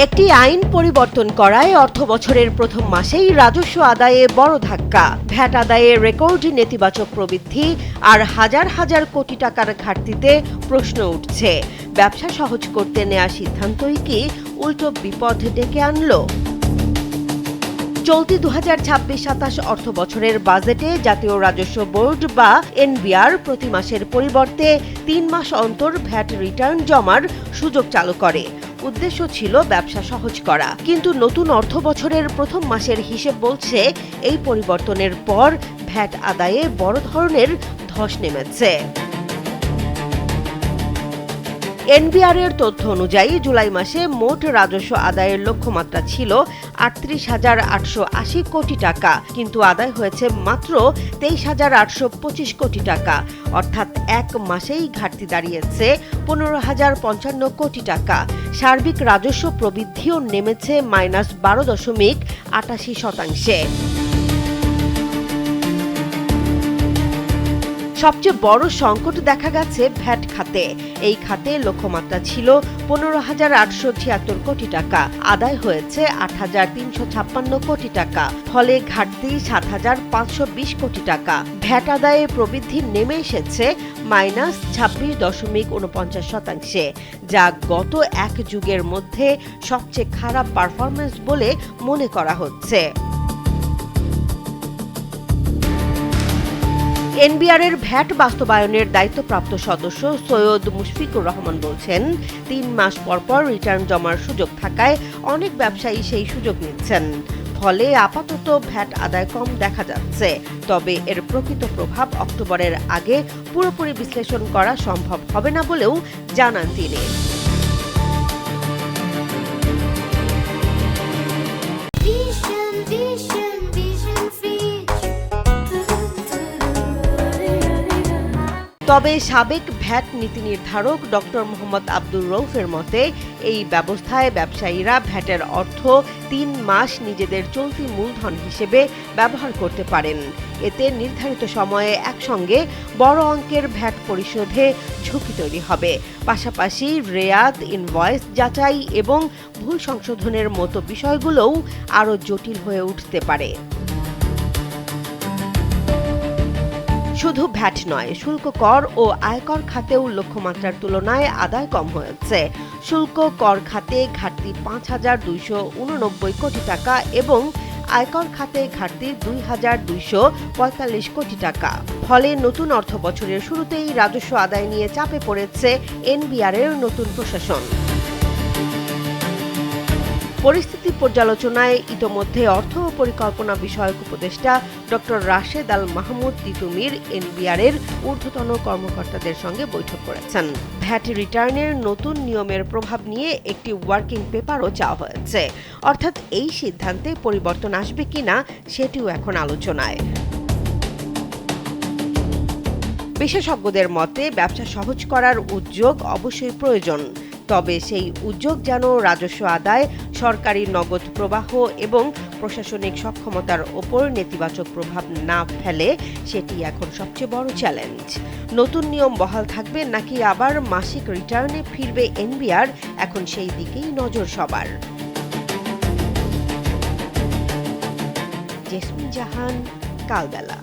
একটি আইন পরিবর্তন করায় অর্থবছরের প্রথম মাসেই রাজস্ব আদায়ে বড় ধাক্কা। ভ্যাট আদায়ে রেকর্ড নেতিবাচক প্রবৃদ্ধি আর হাজার হাজার কোটি টাকার ঘাটতিতে প্রশ্ন উঠছে, ব্যবসা সহজ করতে নেওয়া সিদ্ধান্তই কি উল্টো বিপদ ডেকে আনলো? চলতি 2026-27 অর্থ বছরের বাজেটে জাতীয় রাজস্ব বোর্ড বা এনবিআর প্রতি মাসের পরিবর্তে 3 মাস অন্তর ভ্যাট রিটার্ন জমার সুযোগ চালু করে। উদ্দেশ্য ছিল ব্যবসা সহজ করা, কিন্তু নতুন অর্থ বছরের প্রথম মাসের হিসেব বলছে এই পরিবর্তনের পর ভ্যাট আদায়ে বড় ধরনের ধস নেমেছে। এনবিআর এর তথ্য অনুযায়ী জুলাই মাসে মোট রাজস্ব আদায়ের লক্ষ্যমাত্রা ছিল 38,880 কোটি টাকা, কিন্তু আদায় হয়েছে মাত্র 23,825 কোটি টাকা। অর্থাৎ এক মাসেই ঘাটতি দাঁড়িয়েছে 15,055 কোটি টাকা। সার্বিক রাজস্ব প্রবৃদ্ধিও নেমেছে -12.88%। সবচেয়ে বড় সংকট দেখা গেছে ভ্যাট খাতে। এই খাতে লক্ষ্যমাত্রা ছিল 15,876 কোটি টাকা, আদায় হয়েছে 8,356 কোটি টাকা, ফলে ঘাটতি 7,520 কোটি টাকা। ভ্যাট আদায়ে প্রবৃদ্ধি নেমে এসেছে -26.49%, যা গত এক যুগের মধ্যে সবচেয়ে খারাপ পারফরম্যান্স বলে মনে করা হচ্ছে। এনবিআর এর ভ্যাট বাস্তবায়নের দায়িত্বপ্রাপ্ত সদস্য সৈয়দ মুশফিকুর রহমান বলছেন, 3 মাস পর রিটার্ন জমার সুযোগ থাকায় অনেক ব্যবসায়ী সেই সুযোগ নিচ্ছেন। ফলে আপাতত ভ্যাট আদায় কম দেখা যাচ্ছে, তবে এর প্রকৃত প্রভাব অক্টোবরের আগে পুরোপুরি বিশ্লেষণ করা সম্ভব হবে না বলেও জানান তিনি। তবে সাবেক ভ্যাট নীতি নির্ধারক ডক্টর মোহাম্মদ আব্দুর রউফের মতে, এই ব্যবস্থায় ব্যবসায়ীরা ভ্যাটের অর্থ 3 মাস নিজেদের চলতি মূলধন হিসেবে ব্যবহার করতে পারেন। এতে নির্ধারিত সময়ে একসঙ্গে বড় অঙ্কের ভ্যাট পরিশোধে ঝুঁকি তৈরি হবে। পাশাপাশি রেয়াদ, ইনভয়েস যাচাই এবং ভুল সংশোধনের মতো বিষয়গুলোও আরও জটিল হয়ে উঠতে পারে। শুধু ভ্যাট নয়, শুল্ক কর ও আয়কর খাতেও লক্ষ্যমাত্রার তুলনায় আদায় কম হয়েছে। শুল্ক কর খাতে ঘাটতি 5,289 কোটি টাকা এবং আয়কর খাতে ঘাটতি 2,245 কোটি টাকা। ফলে নতুন অর্থ বছরের শুরুতেই রাজস্ব আদায় নিয়ে চাপে পড়েছে এনবিআর এর নতুন প্রশাসন। পরিস্থিতি পর্যালোচনায় ইতোমধ্যে অর্থ ও পরিকল্পনা বিষয়ক উপদেষ্টা ডক্টর রাশেদ আল মাহমুদ তিতুমির এনবিআর এর ঊর্ধ্বতন কর্মকর্তাদের সঙ্গে বৈঠক করেছেন। ভ্যাট রিটার্নের নতুন নিয়মের প্রভাব নিয়ে একটি ওয়ার্কিং পেপারও চাওয়া হয়েছে। অর্থাৎ এই সিদ্ধান্তে পরিবর্তন আসবে কিনা সেটিও এখন আলোচনায়। বিশেষজ্ঞদের মতে, ব্যবসা সহজ করার উদ্যোগ অবশ্যই প্রয়োজন, তবে সেই উদ্যোগ যেন রাজস্ব আদায়, সরকারি নগদ প্রবাহ এবং প্রশাসনিক সক্ষমতার ওপর নেতিবাচক প্রভাব না ফেলে, সেটি এখন সবচেয়ে বড় চ্যালেঞ্জ। নতুন নিয়ম বহাল থাকবে নাকি আবার মাসিক রিটার্নে ফিরবে এনবিআর, এখন সেই দিকেই নজর সবার। জেসমিন জাহান, কালবেলা।